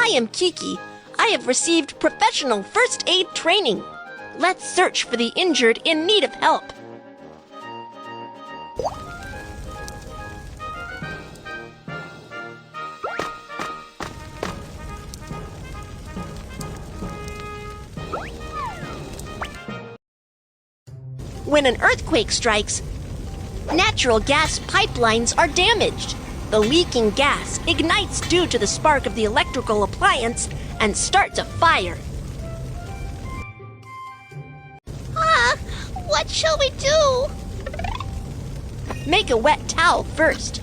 I am Kiki. I have received professional first aid training. Let's search for the injured in need of help. When an earthquake strikes, natural gas pipelines are damaged. The leaking gas ignites due to the spark of the electrical appliance and starts a fire. What shall we do? Make a wet towel first.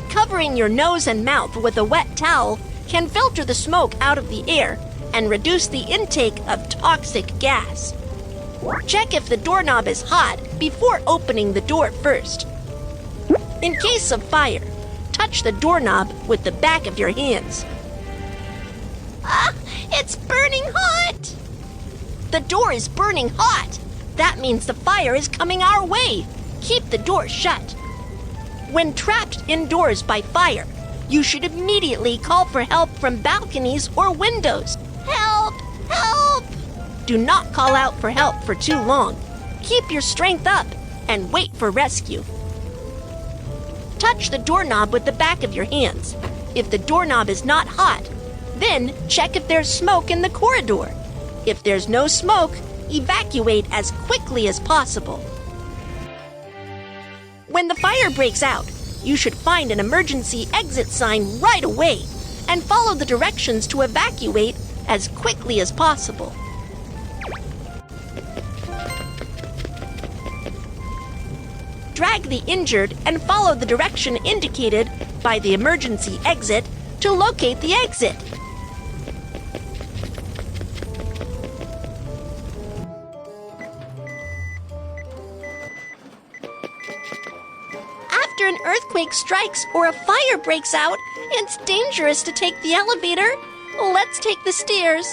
Covering your nose and mouth with a wet towel can filter the smoke out of the air and reduce the intake of toxic gas. Check if the doorknob is hot before opening the door first. In case of fire, touch the doorknob with the back of your hands. It's burning hot! The door is burning hot. That means the fire is coming our way. Keep the door shut. When trapped indoors by fire, you should immediately call for help from balconies or windows. Help! Help! Do not call out for help for too long. Keep your strength up and wait for rescue. Touch the doorknob with the back of your hands. If the doorknob is not hot, then check if there's smoke in the corridor. If there's no smoke, evacuate as quickly as possible. When the fire breaks out, you should find an emergency exit sign right away and follow the directions to evacuate as quickly as possible. Drag the injured and follow the direction indicated by the emergency exit to locate the exit. After an earthquake strikes or a fire breaks out, it's dangerous to take the elevator. Let's take the stairs.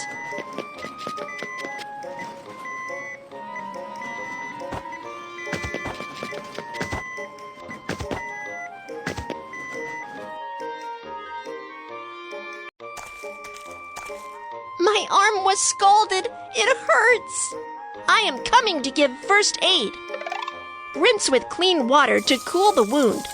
My arm was scalded. It hurts. I am coming to give first aid. Rinse with clean water to cool the wound.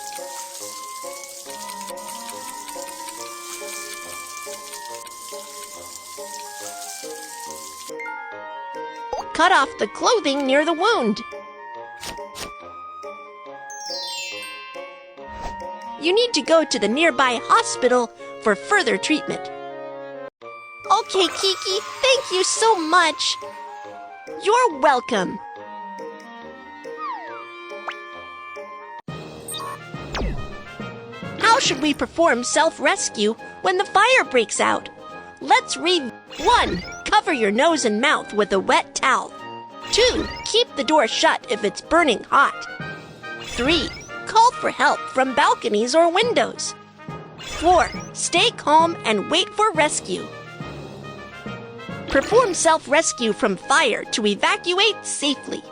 Cut off the clothing near the wound. You need to go to the nearby hospital for further treatment. Okay, Kiki, thank you so much. You're welcome. How should we perform self-rescue when the fire breaks out? Let's read. 1. Cover your nose and mouth with a wet towel. 2. Keep the door shut if it's burning hot. 3. Call for help from balconies or windows. 4. Stay calm and wait for rescue. Perform self-rescue from fire to evacuate safely.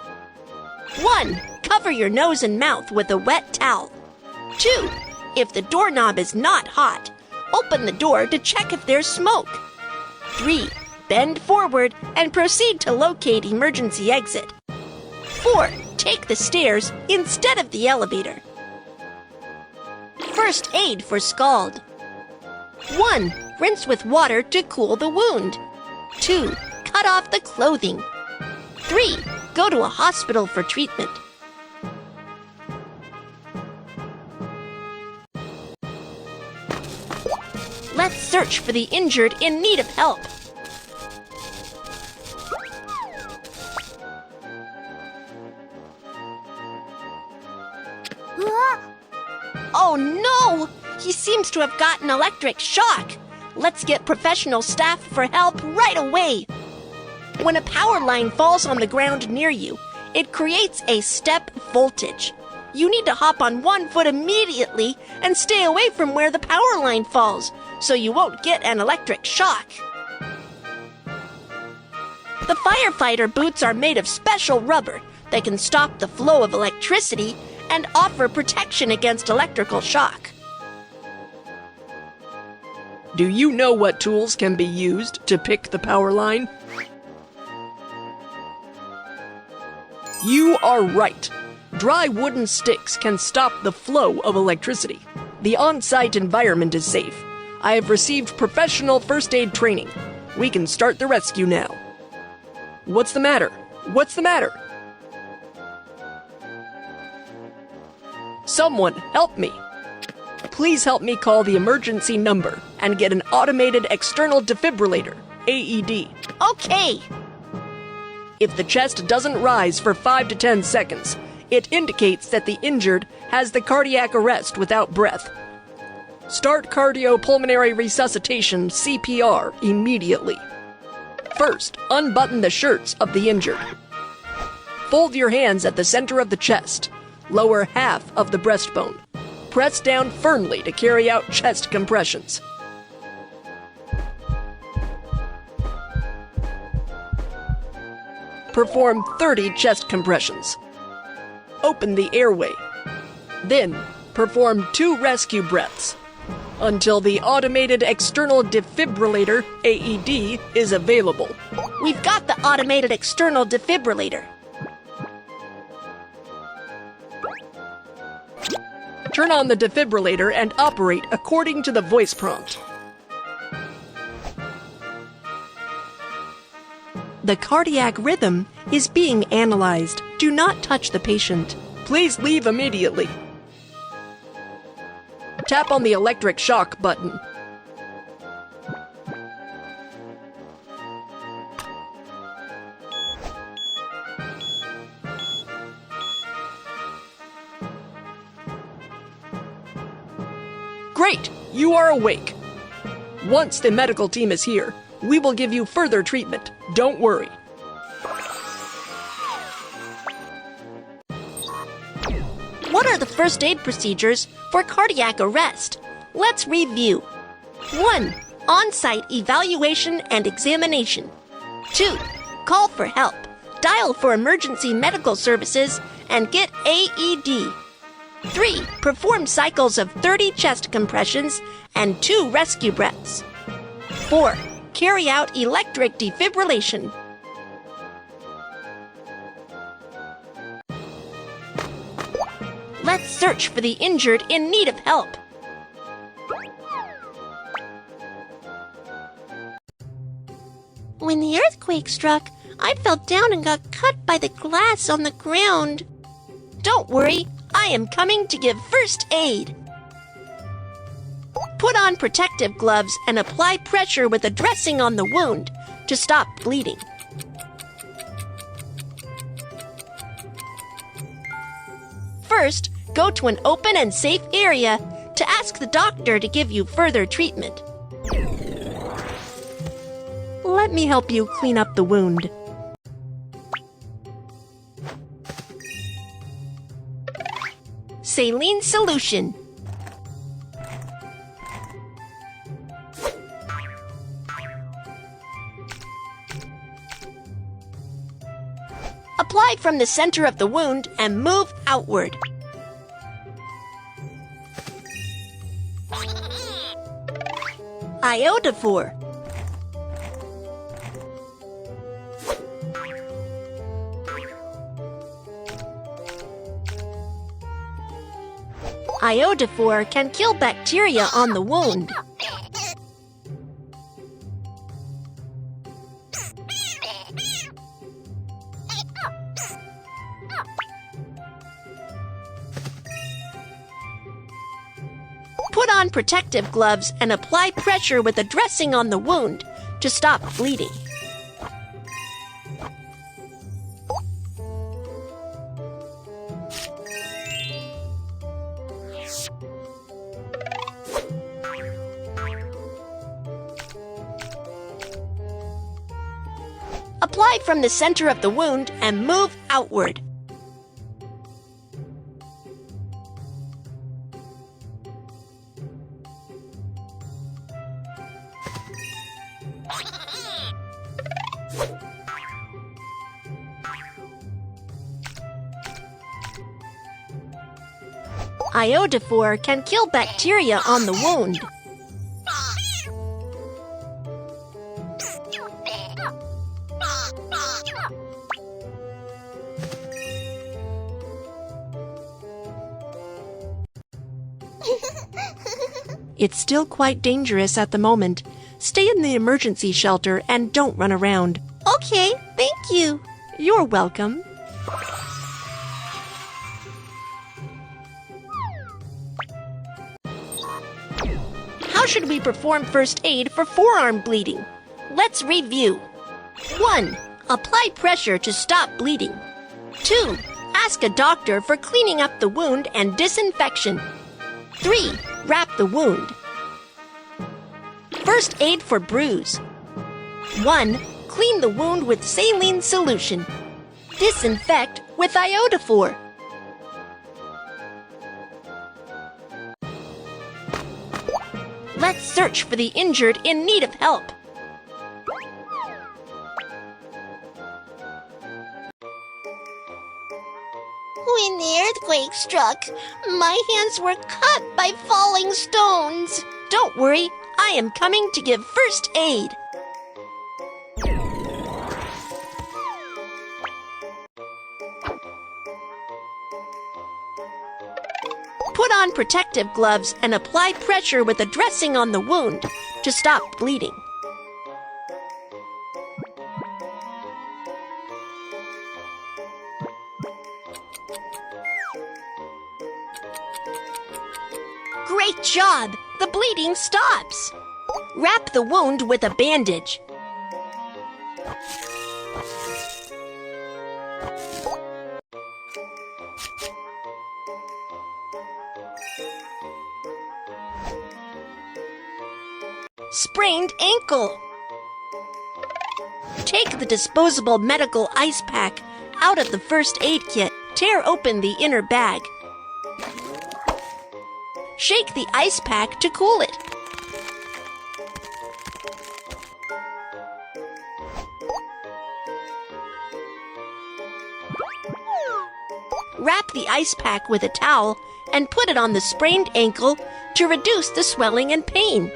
1. Cover your nose and mouth with a wet towel. 2. If the doorknob is not hot, open the door to check if there's smoke. 3. Bend forward and proceed to locate emergency exit. 4. Take the stairs instead of the elevator. First aid for scald. 1. Rinse with water to cool the wound. 2. Cut off the clothing. 3. Go to a hospital for treatment. Let's search for the injured in need of help. Oh no! He seems to have gotten electric shock. Let's get professional staff for help right away. When a power line falls on the ground near you, it creates a step voltage. You need to hop on one foot immediately and stay away from where the power line falls, so you won't get an electric shock. The firefighter boots are made of special rubber that can stop the flow of electricity and offer protection against electrical shock. Do you know what tools can be used to pick the power line? You are right. Dry wooden sticks can stop the flow of electricity. The on-site environment is safe. I have received professional first aid training. We can start the rescue now. What's the matter? What's the matter? Someone help me. Please help me call the emergency number and get an automated external defibrillator, AED. Okay. If the chest doesn't rise for 5 to 10 seconds, it indicates that the injured has the cardiac arrest without breath. Start cardiopulmonary resuscitation, CPR, immediately. First, unbutton the shirts of the injured. Fold your hands at the center of the chest. Lower half of the breastbone. Press down firmly to carry out chest compressions. Perform 30 chest compressions. Open the airway. Then, perform 2 rescue breaths until the automated external defibrillator, AED, is available. We've got the automated external defibrillator. Turn on the defibrillator and operate according to the voice prompt. The cardiac rhythm is being analyzed. Do not touch the patient. Please leave immediately. Tap on the electric shock button. Great! You are awake. Once the medical team is here, we will give you further treatment. Don't worry. What are the first aid procedures for cardiac arrest? Let's review. 1. On-site evaluation and examination. 2. Call for help. Dial for emergency medical services and get AED. 3. Perform cycles of 30 chest compressions and 2 rescue breaths. 4. Carry out electric defibrillation. Let's search for the injured in need of help. When the earthquake struck, I fell down and got cut by the glass on the ground. Don't worry, I am coming to give first aid. Put on protective gloves and apply pressure with a dressing on the wound to stop bleeding. First, go to an open and safe area to ask the doctor to give you further treatment. Let me help you clean up the wound. Saline solution. Apply from the center of the wound and move outward. Iodophor. Iodophor can kill bacteria on the wound. Put on protective gloves and apply pressure with a dressing on the wound to stop bleeding. Apply from the center of the wound and move outward. Iodophor can kill bacteria on the wound. It's still quite dangerous at the moment. Stay in the emergency shelter and don't run around. Okay, thank you. You're welcome. How should we perform first aid for forearm bleeding? Let's review. 1. Apply pressure to stop bleeding. 2. Ask a doctor for cleaning up the wound and disinfection. 3. Wrap the wound. First aid for bruise. 1. Clean the wound with saline solution. Disinfect with iodophor. Let's search for the injured in need of help. When the earthquake struck, my hands were cut by falling stones. Don't worry, I am coming to give first aid. Put on protective gloves and apply pressure with a dressing on the wound to stop bleeding. Great job! The bleeding stops. Wrap the wound with a bandage. Sprained ankle. Take the disposable medical ice pack out of the first aid kit. Tear open the inner bag. Shake the ice pack to cool it. Wrap the ice pack with a towel and put it on the sprained ankle to reduce the swelling and pain.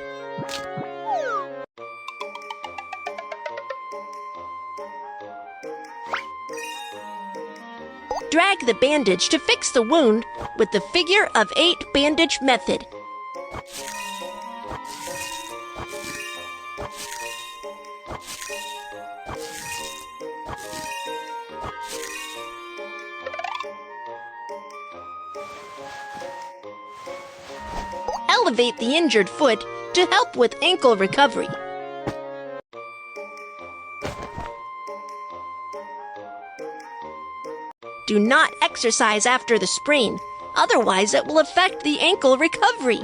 Drag the bandage to fix the wound with the figure of 8 bandage method. Elevate the injured foot to help with ankle recovery. Do not exercise after the sprain, otherwise it will affect the ankle recovery.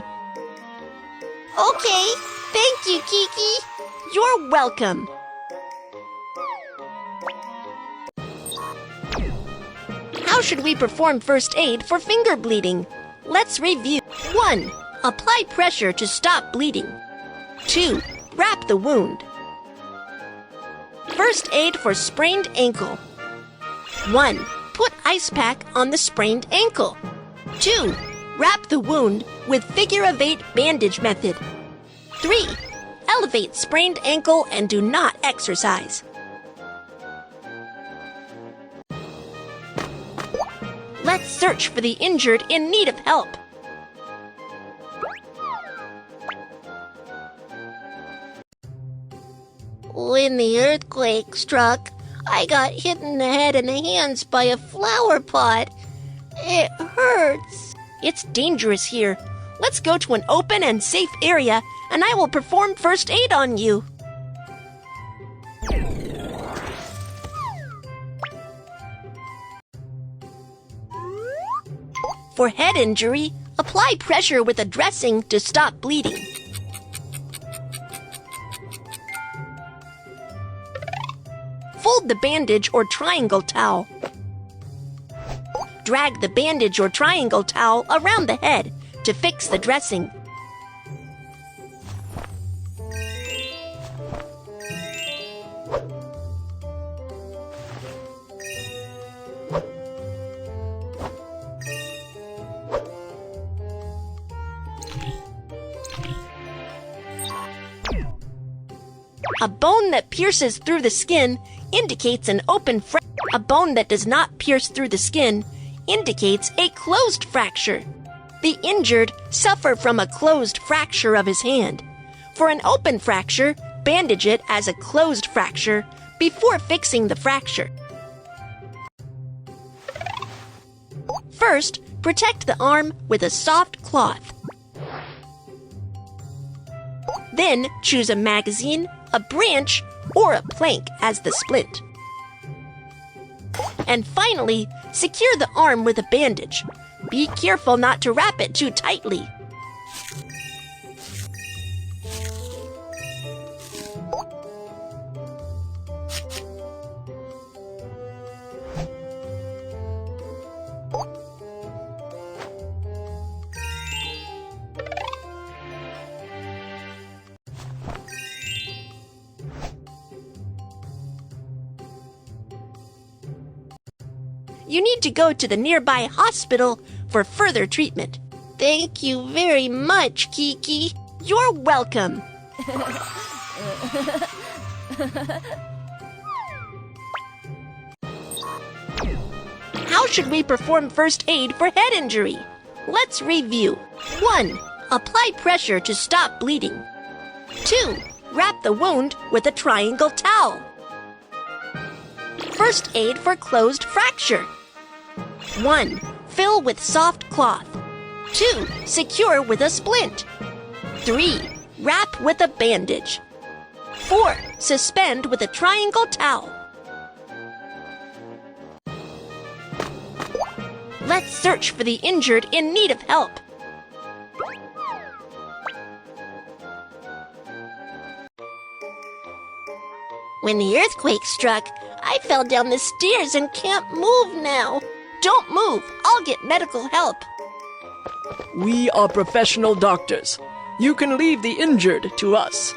Okay, thank you, Kiki. You're welcome. How should we perform first aid for finger bleeding? Let's review. 1. Apply pressure to stop bleeding. 2. Wrap the wound. First aid for sprained ankle. 1. Put ice pack on the sprained ankle. 2. Wrap the wound with figure of 8 bandage method. 3. Elevate sprained ankle and do not exercise. Let's search for the injured in need of help. When the earthquake struck, I got hit in the head and the hands by a flower pot. It hurts. It's dangerous here. Let's go to an open and safe area, and I will perform first aid on you. For head injury, apply pressure with a dressing to stop bleeding. Fold the bandage or triangle towel. Drag the bandage or triangle towel around the head to fix the dressing. A bone that pierces through the skin indicates an open fracture. A bone that does not pierce through the skin indicates a closed fracture. The injured suffer from a closed fracture of his hand. For an open fracture, bandage it as a closed fracture before fixing the fracture. First, protect the arm with a soft cloth. Then choose a magazine, a branch, or a plank as the splint. And finally, secure the arm with a bandage. Be careful not to wrap it too tightly. You need to go to the nearby hospital for further treatment. Thank you very much, Kiki. You're welcome. How should we perform first aid for head injury? Let's review. 1. Apply pressure to stop bleeding. 2. Wrap the wound with a triangle towel. First aid for closed fracture. 1. Fill with soft cloth. 2. Secure with a splint. 3. Wrap with a bandage. 4. Suspend with a triangle towel. Let's search for the injured in need of help. When the earthquake struck, I fell down the stairs and can't move now. Don't move. I'll get medical help. We are professional doctors. You can leave the injured to us.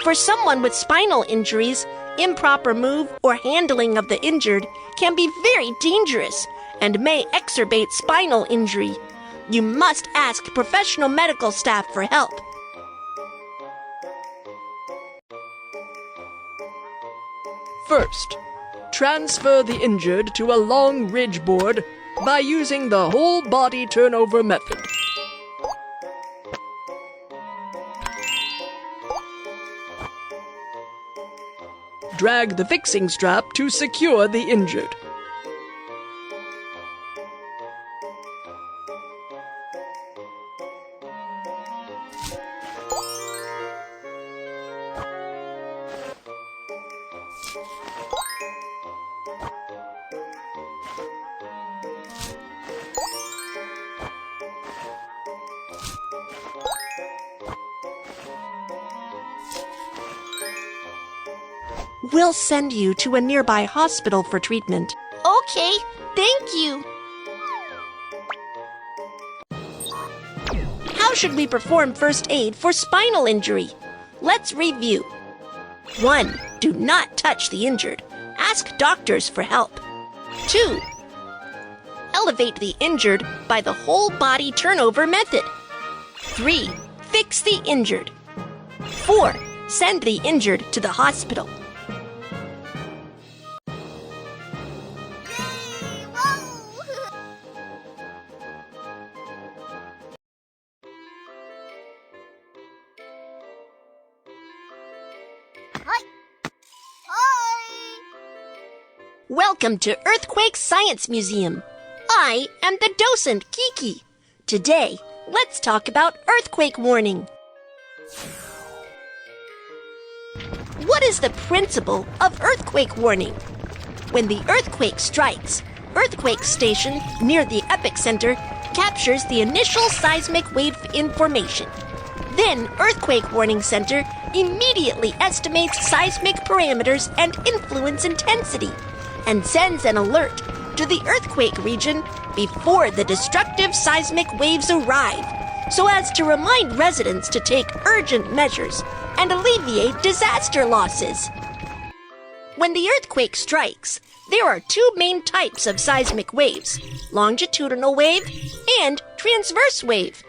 For someone with spinal injuries, improper move or handling of the injured can be very dangerous and may exacerbate spinal injury. You must ask professional medical staff for help. First, transfer the injured to a long ridge board by using the whole body turnover method. Drag the fixing strap to secure the injured. We'll send you to a nearby hospital for treatment. Okay, thank you. How should we perform first aid for spinal injury? Let's review. 1. Do not touch the injured. Ask doctors for help. 2. Elevate the injured by the whole body turnover method. 3. Fix the injured. 4. Send the injured to the hospital. Welcome to Earthquake Science Museum. I am the docent, Kiki. Today, let's talk about earthquake warning. What is the principle of earthquake warning? When the earthquake strikes, earthquake station near the epicenter captures the initial seismic wave information. Then Earthquake Warning Center immediately estimates seismic parameters and influence intensity and sends an alert to the earthquake region before the destructive seismic waves arrive, so as to remind residents to take urgent measures and alleviate disaster losses. When the earthquake strikes, there are two main types of seismic waves: longitudinal wave and transverse wave.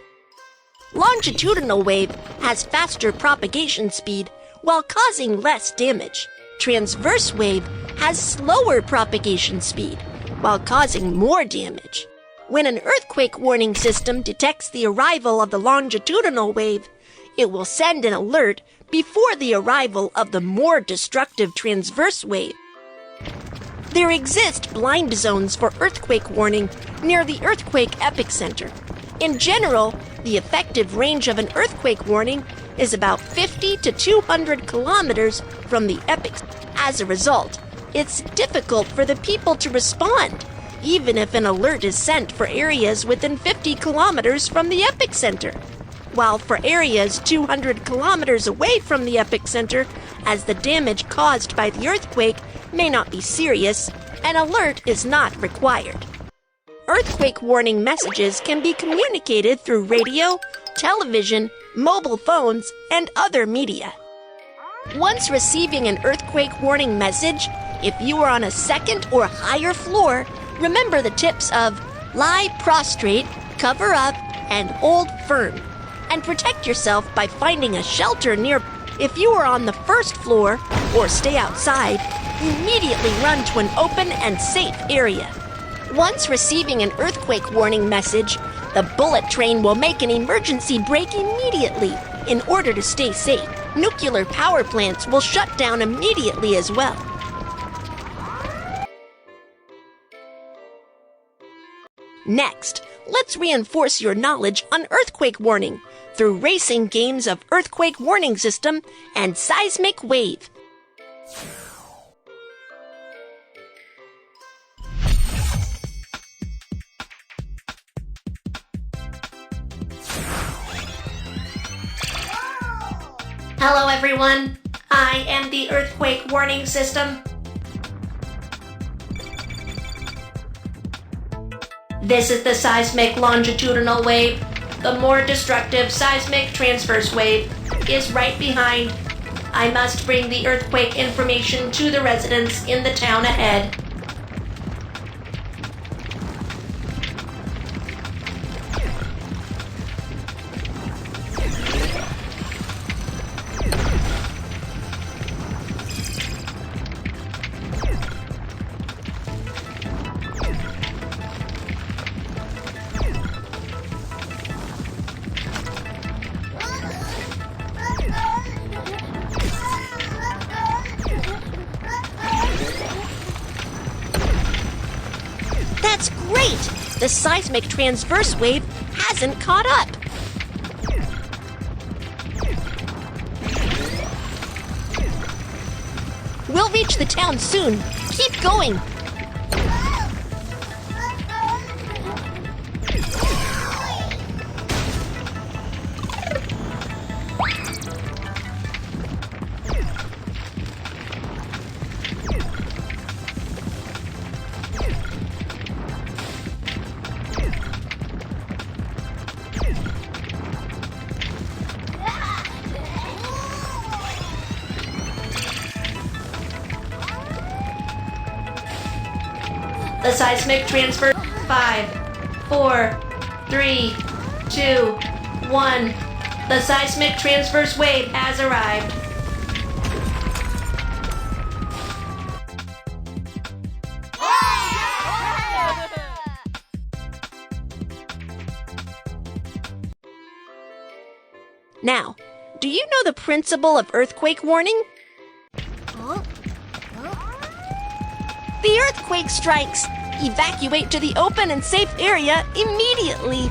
Longitudinal wave has faster propagation speed while causing less damage. Transverse wave has slower propagation speed while causing more damage. When an earthquake warning system detects the arrival of the longitudinal wave, it will send an alert before the arrival of the more destructive transverse wave. There exist blind zones for earthquake warning near the earthquake epicenter. In general, the effective range of an earthquake warning is about 50 to 200 kilometers from the epicenter. As a result, it's difficult for the people to respond, even if an alert is sent for areas within 50 kilometers from the epicenter. While for areas 200 kilometers away from the epicenter, as the damage caused by the earthquake may not be serious, an alert is not required. Earthquake warning messages can be communicated through radio, television, mobile phones, and other media. Once receiving an earthquake warning message, if you are on a second or higher floor, remember the tips of lie prostrate, cover up, and hold firm. And protect yourself by finding a shelter near. If you are on the first floor or stay outside, immediately run to an open and safe area. Once receiving an earthquake warning message, the bullet train will make an emergency brake immediately in order to stay safe. Nuclear power plants will shut down immediately as well. Next, let's reinforce your knowledge on earthquake warning through racing games of earthquake warning system and seismic wave. Hello everyone, I am the earthquake warning system. This is the seismic longitudinal wave. The more destructive seismic transverse wave is right behind. I must bring the earthquake information to the residents in the town ahead. That's great! The seismic transverse wave hasn't caught up. We'll reach the town soon. Keep going. The seismic transfer. 5, 4, 3, 2, 1. The seismic transverse wave has arrived. Now, do you know the principle of earthquake warning? The earthquake strikes. Evacuate to the open and safe area immediately.